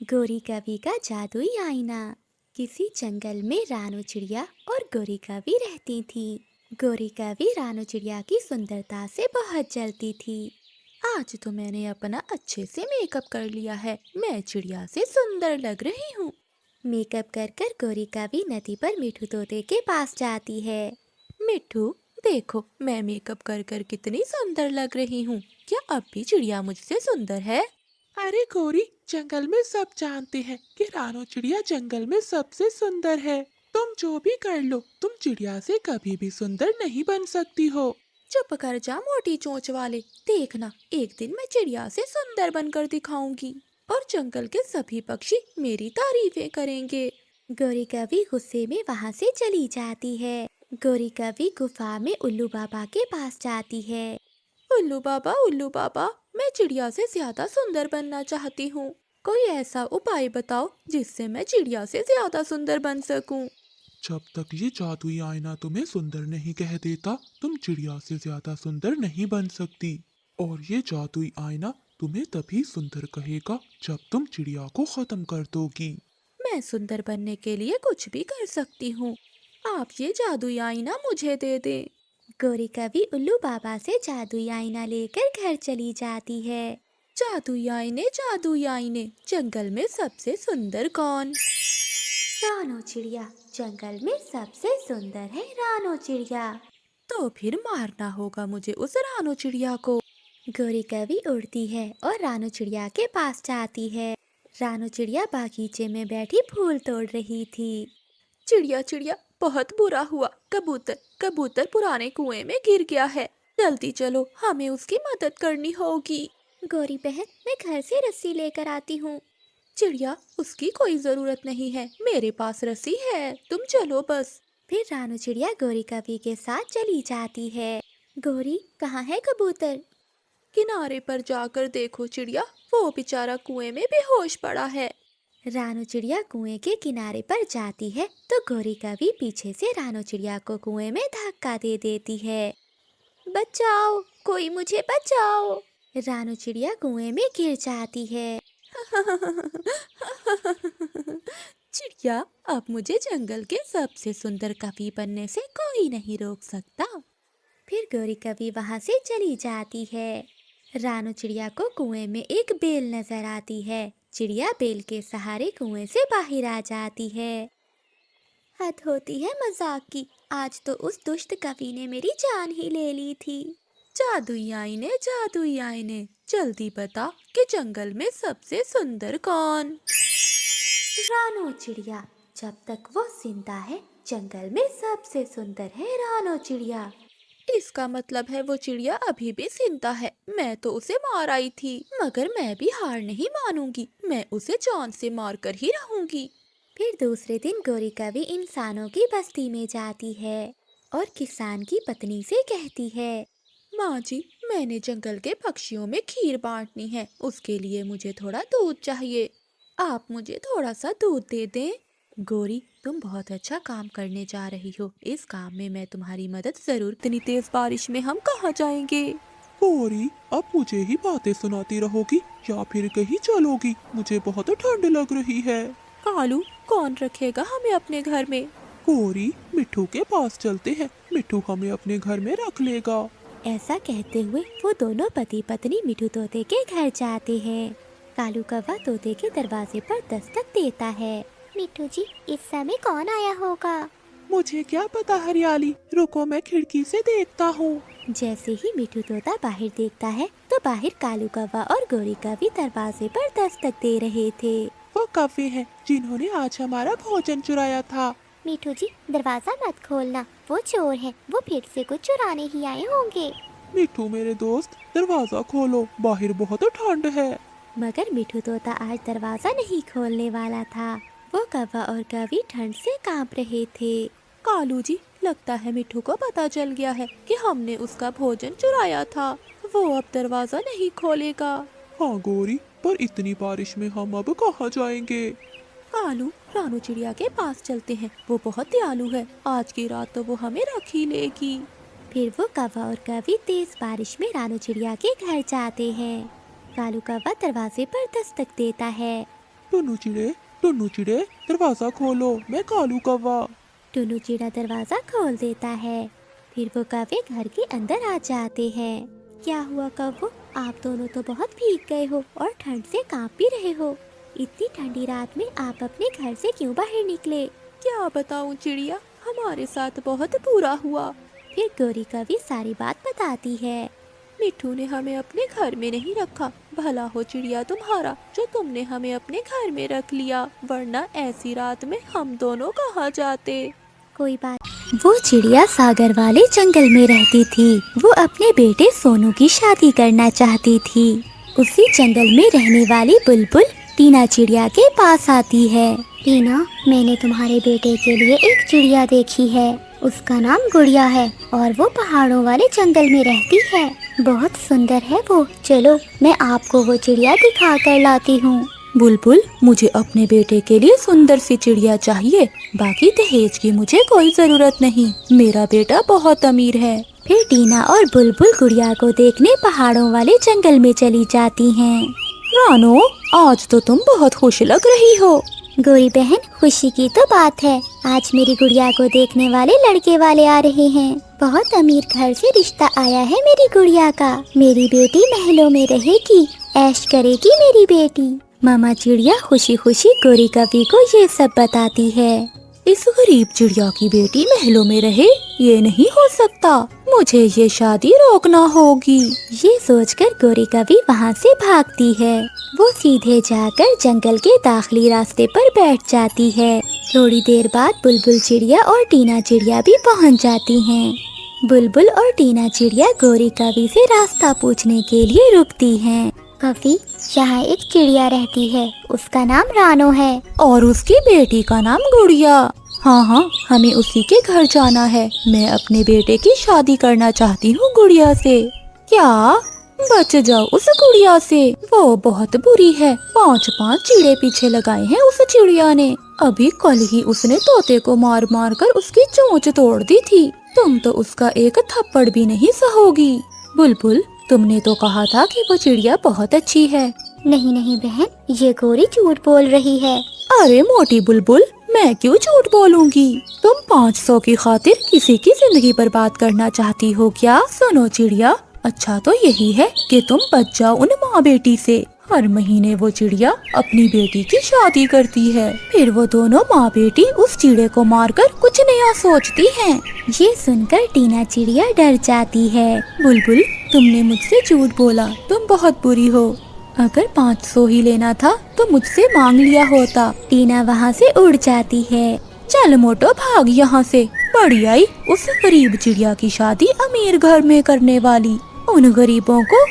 गोरी कवि का जादुई आईना। किसी जंगल में रानू चिड़िया और गोरी कवि रहती थी। गोरी कवि रानू चिड़िया की सुंदरता से बहुत जलती थी। आज तो मैंने अपना अच्छे से मेकअप कर लिया है, मैं चिड़िया से सुंदर लग रही हूँ। मेकअप कर कर गोरी कवि नदी पर मिठू तोते के पास जाती है। मिठू, देखो मैं मेकअप कर कर कितनी सुंदर लग रही हूँ। क्या अब भी चिड़िया मुझसे सुंदर है? अरे गोरी, जंगल में सब जानते हैं कि रानो चिड़िया जंगल में सबसे सुंदर है। तुम जो भी कर लो, तुम चिड़िया से कभी भी सुंदर नहीं बन सकती हो। चुप कर जा मोटी चोंच वाले। देखना, एक दिन मैं चिड़िया से सुंदर बनकर दिखाऊंगी और जंगल के सभी पक्षी मेरी तारीफें करेंगे। गोरी कवि गुस्से में वहां से चली जाती है। गोरी कवि गुफा में उल्लू बाबा के पास जाती है। उल्लू बाबा, मैं चिड़िया से ज्यादा सुंदर बनना चाहती हूँ। कोई ऐसा उपाय बताओ जिससे मैं चिड़िया से ज्यादा सुंदर बन सकूं। जब तक ये जादुई आईना तुम्हें सुंदर नहीं कह देता, तुम चिड़िया से ज्यादा सुंदर नहीं बन सकती। और ये जादुई आईना तुम्हें तभी सुंदर कहेगा जब तुम चिड़िया को खत्म कर दोगी। मैं सुंदर बनने के लिए कुछ भी कर सकती हूँ। आप ये जादुई आईना मुझे दे दें। गोरी कवि उल्लू बाबा से जादुई आईना लेकर घर चली जाती है। जादुई आईने, जंगल में सबसे सुंदर कौन? रानो चिड़िया। जंगल में सबसे सुंदर है रानो चिड़िया। तो फिर मारना होगा मुझे उस रानो चिड़िया को। गोरी कवि उड़ती है और रानो चिड़िया के पास जाती है। रानो चिड़िया बागीचे में बैठी फूल तोड़ रही थी। चिड़िया चिड़िया, बहुत बुरा हुआ। कबूतर कबूतर पुराने कुएं में गिर गया है। जल्दी चलो, हमें उसकी मदद करनी होगी। गोरी बहन, मैं घर से रस्सी लेकर आती हूँ। चिड़िया, उसकी कोई जरूरत नहीं है, मेरे पास रस्सी है, तुम चलो बस। फिर रानू चिड़िया गोरी कवि के साथ चली जाती है। गोरी, कहाँ है कबूतर? किनारे पर जाकर देखो चिड़िया, वो बेचारा कुएं में बेहोश पड़ा है। रानू चिड़िया कुएं के किनारे पर जाती है तो गोरी कवि पीछे से रानू चिड़िया को कुएं में धक्का दे देती है। बचाओ, कोई मुझे बचाओ। रानू चिड़िया कुएं में गिर जाती है। चिड़िया, अब मुझे जंगल के सबसे सुंदर कवि बनने से कोई नहीं रोक सकता। फिर गोरी कवि वहां से चली जाती है। रानू चिड़िया को कुएं में एक बेल नजर आती है। चिड़िया बेल के सहारे कुएं से बाहर आ जाती है। हद होती है मजाक की, आज तो उस दुष्ट कवि ने मेरी जान ही ले ली थी। जादुई आईने, जल्दी बता कि जंगल में सबसे सुंदर कौन? रानो चिड़िया। जब तक वो जिंदा है, जंगल में सबसे सुंदर है रानो चिड़िया। इसका मतलब है वो चिड़िया अभी भी जिंदा है। मैं तो उसे मार आई थी, मगर मैं भी हार नहीं मानूंगी। मैं उसे जान से मार कर ही रहूंगी। फिर दूसरे दिन गोरी कवि इंसानों की बस्ती में जाती है और किसान की पत्नी से कहती है, माँ जी, मैंने जंगल के पक्षियों में खीर बांटनी है, उसके लिए मुझे थोड़ा दूध चाहिए। आप मुझे थोड़ा सा दूध दे दें। गोरी, तुम बहुत अच्छा काम करने जा रही हो, इस काम में मैं तुम्हारी मदद जरूर। इतनी तेज बारिश में हम कहाँ जाएंगे? गोरी, अब मुझे ही बातें सुनाती रहोगी या फिर कहीं चलोगी? मुझे बहुत ठंड लग रही है। कालू, कौन रखेगा हमें अपने घर में? गोरी, मिट्ठू के पास चलते हैं, मिट्ठू हमें अपने घर में रख लेगा। ऐसा कहते हुए वो दोनों पति पत्नी मिठू तोते के घर जाते हैं। कालू कौवा तोते के दरवाजे पर दस्तक देता है। मिठू जी, इस समय कौन आया होगा? मुझे क्या पता हरियाली, रुको मैं खिड़की से देखता हूँ। जैसे ही मिठू तोता बाहर देखता है तो बाहर कालू कौवा और गोरी कवि दरवाजे पर दस्तक दे रहे थे। वो कौवे हैं जिन्होंने आज हमारा भोजन चुराया था। मिठू जी, दरवाजा मत खोलना, वो चोर है, वो फिर से कुछ चुराने ही आए होंगे। मिठू मेरे दोस्त, दरवाजा खोलो, बाहर बहुत ठंड है। मगर मिठू तोता आज दरवाजा नहीं खोलने वाला था। वो कौवा और कवि ठंड से कांप रहे थे। कालू जी, लगता है मिठू को पता चल गया है कि हमने उसका भोजन चुराया था। वो अब दरवाजा नहीं खोलेगा। हाँ गोरी, पर इतनी बारिश में हम अब कहाँ जाएंगे? कालू, रानू चिड़िया के पास चलते हैं, वो बहुत दयालु है, आज की रात तो वो हमें रख ही लेगी। फिर वो कौवा और कवि तेज बारिश में रानू चिड़िया के घर जाते हैं। कालू कौवा दरवाजे पर दस्तक देता है। टुन्नू चिड़े दरवाजा खोलो, मैं कालू कौवा। टुन्नू चिड़ा दरवाजा खोल देता है। फिर वो कौवे घर के अंदर आ जाते हैं। क्या हुआ कौवो, आप दोनों तो बहुत भीग गए हो और ठंड से कांप भी रहे हो। इतनी ठंडी रात में आप अपने घर से क्यों बाहर निकले? क्या बताऊं चिड़िया, हमारे साथ बहुत बुरा हुआ। फिर गौरी कवि सारी बात बताती है। मिट्ठू ने हमें अपने घर में नहीं रखा। भला हो चिड़िया तुम्हारा जो तुमने हमें अपने घर में रख लिया, वरना ऐसी रात में हम दोनों कहाँ जाते। कोई बात। वो चिड़िया सागर वाले जंगल में रहती थी। वो अपने बेटे सोनू की शादी करना चाहती थी। उसी जंगल में रहने वाली बुलबुल टीना चिड़िया के पास आती है। टीना, मैंने तुम्हारे बेटे के लिए एक चिड़िया देखी है। उसका नाम गुड़िया है और वो पहाड़ों वाले जंगल में रहती है। बहुत सुंदर है वो। चलो मैं आपको वो चिड़िया दिखा कर लाती हूँ। बुलबुल, मुझे अपने बेटे के लिए सुंदर सी चिड़िया चाहिए, बाकी दहेज की मुझे कोई जरूरत नहीं। मेरा बेटा बहुत अमीर है। फिर टीना और बुलबुल गुड़िया को देखने पहाड़ों वाले जंगल में चली जाती हैं। रानो, आज तो तुम बहुत खुश लग रही हो। गौरी बहन, खुशी की तो बात है। आज मेरी गुड़िया को देखने वाले लड़के वाले आ रहे हैं। बहुत अमीर घर से रिश्ता आया है मेरी गुड़िया का। मेरी बेटी महलों में रहेगी, ऐश करेगी मेरी बेटी। मामा चिड़िया खुशी खुशी गौरी कवि को ये सब बताती है। इस गरीब चिड़िया की बेटी महलों में रहे, ये नहीं हो सकता। मुझे ये शादी रोकना होगी। ये सोचकर गौरी कवि वहाँ से भागती है। वो सीधे जाकर जंगल के दाखिली रास्ते पर बैठ जाती है। थोड़ी देर बाद बुलबुल चिड़िया और टीना चिड़िया भी पहुँच जाती हैं। बुलबुल और टीना चिड़िया गौरी कवि से रास्ता पूछने के लिए रुकती हैं। कवि, यहाँ एक चिड़िया रहती है, उसका नाम रानो है और उसकी बेटी का नाम गुड़िया। हाँ, हमें उसी के घर जाना है। मैं अपने बेटे की शादी करना चाहती हूँ गुड़िया से। क्या? बच जाओ उस गुड़िया से, वो बहुत बुरी है। 5-5 चिड़े पीछे लगाए हैं उस चिड़िया ने। अभी कल ही उसने तोते को मार मार कर उसकी चोंच तोड़ दी थी। तुम तो उसका एक थप्पड़ भी नहीं सहोगी। बुलबुल, तुमने तो कहा था कि वो चिड़िया बहुत अच्छी है। नहीं नहीं बहन, ये गौरी झूठ बोल रही है। अरे मोटी बुलबुल, मैं क्यों झूठ बोलूंगी? तुम 500 की खातिर किसी की जिंदगी बर्बाद करना चाहती हो क्या? सुनो चिड़िया, अच्छा तो यही है कि तुम बच जाओ उन माँ बेटी से। हर महीने वो चिड़िया अपनी बेटी की शादी करती है, फिर वो दोनों माँ बेटी उस चिड़े को मारकर कुछ नया सोचती हैं। ये सुनकर टीना चिड़िया डर जाती है। बुलबुल, तुमने मुझसे झूठ बोला, तुम बहुत बुरी हो। अगर 500 ही लेना था तो मुझसे मांग लिया होता। टीना वहाँ से उड़ जाती है। चल मोटो, भाग यहाँ से। बड़ी आई उस गरीब चिड़िया की शादी अमीर घर में करने वाली। उन गरीबों को